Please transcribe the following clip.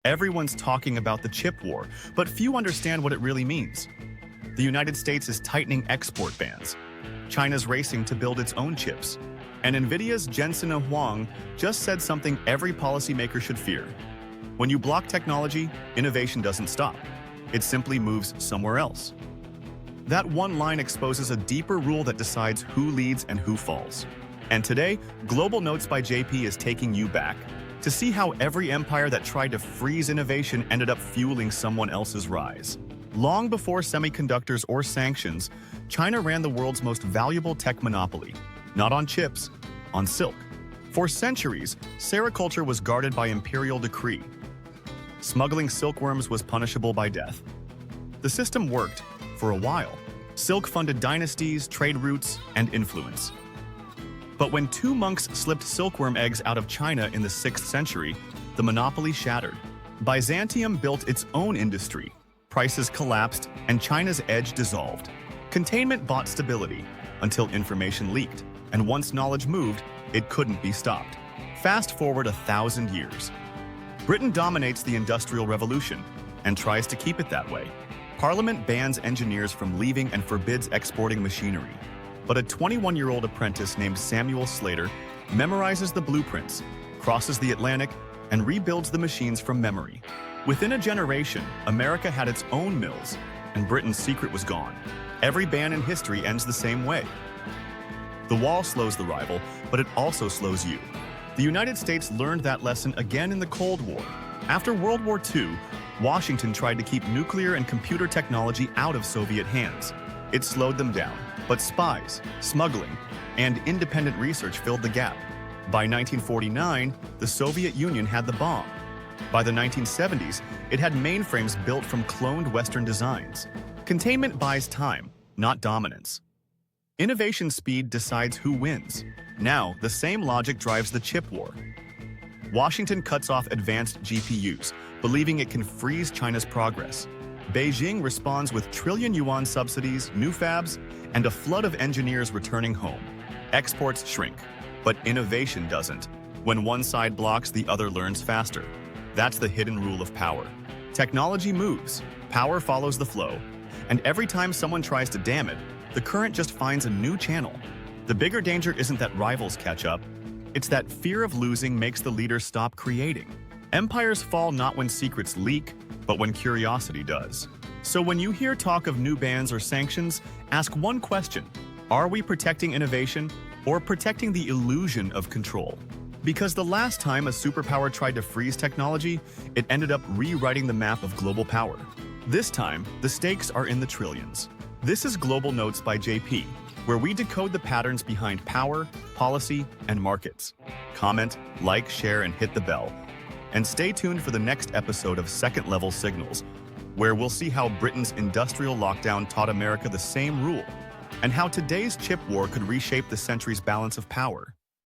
Everyone's talking about the chip war, but few understand what it really means. The United States is tightening export bans. China's racing to build its own chips. And NVIDIA's Jensen Huang just said something every policymaker should fear. When you block technology, innovation doesn't stop. It simply moves somewhere else. That one line exposes a deeper rule that decides who leads and who falls. And today, Global Notes by JP is taking you back to see how every empire that tried to freeze innovation ended up fueling someone else's rise. Long before semiconductors or sanctions, China ran the world's most valuable tech monopoly, not on chips, on silk. For centuries, sericulture was guarded by imperial decree. Smuggling silkworms was punishable by death. The system worked for a while. Silk funded dynasties, trade routes, and influence. But when two monks slipped silkworm eggs out of China in the 6th century, the monopoly shattered. Byzantium built its own industry. Prices collapsed, and China's edge dissolved. Containment bought stability until information leaked, and once knowledge moved, it couldn't be stopped. Fast forward 1,000 years. Britain dominates the Industrial Revolution and tries to keep it that way. Parliament bans engineers from leaving and forbids exporting machinery. But a 21-year-old apprentice named Samuel Slater memorizes the blueprints, crosses the Atlantic, and rebuilds the machines from memory. Within a generation, America had its own mills, and Britain's secret was gone. Every ban in history ends the same way. The wall slows the rival, but it also slows you. The United States learned that lesson again in the Cold War. After World War II, Washington tried to keep nuclear and computer technology out of Soviet hands. It slowed them down, but spies, smuggling, and independent research filled the gap. By 1949, the Soviet Union had the bomb. By the 1970s, it had mainframes built from cloned Western designs. Containment buys time, not dominance. Innovation speed decides who wins. Now, the same logic drives the chip war. Washington cuts off advanced GPUs, believing it can freeze China's progress. Beijing responds with trillion-yuan subsidies, new fabs, and a flood of engineers returning home. Exports shrink, but innovation doesn't. When one side blocks, the other learns faster. That's the hidden rule of power. Technology moves, power follows the flow, and every time someone tries to dam it, the current just finds a new channel. The bigger danger isn't that rivals catch up, it's that fear of losing makes the leader stop creating. Empires fall not when secrets leak, but when curiosity does. So when you hear talk of new bans or sanctions, ask one question: are we protecting innovation or protecting the illusion of control? Because the last time a superpower tried to freeze technology, it ended up rewriting the map of global power. This time, the stakes are in the trillions. This is Global Notes by JP, where we decode the patterns behind power, policy, and markets. Comment, like, share, and hit the bell. And stay tuned for the next episode of Second Level Signals, where we'll see how Britain's industrial lockdown taught America the same rule, and how today's chip war could reshape the century's balance of power.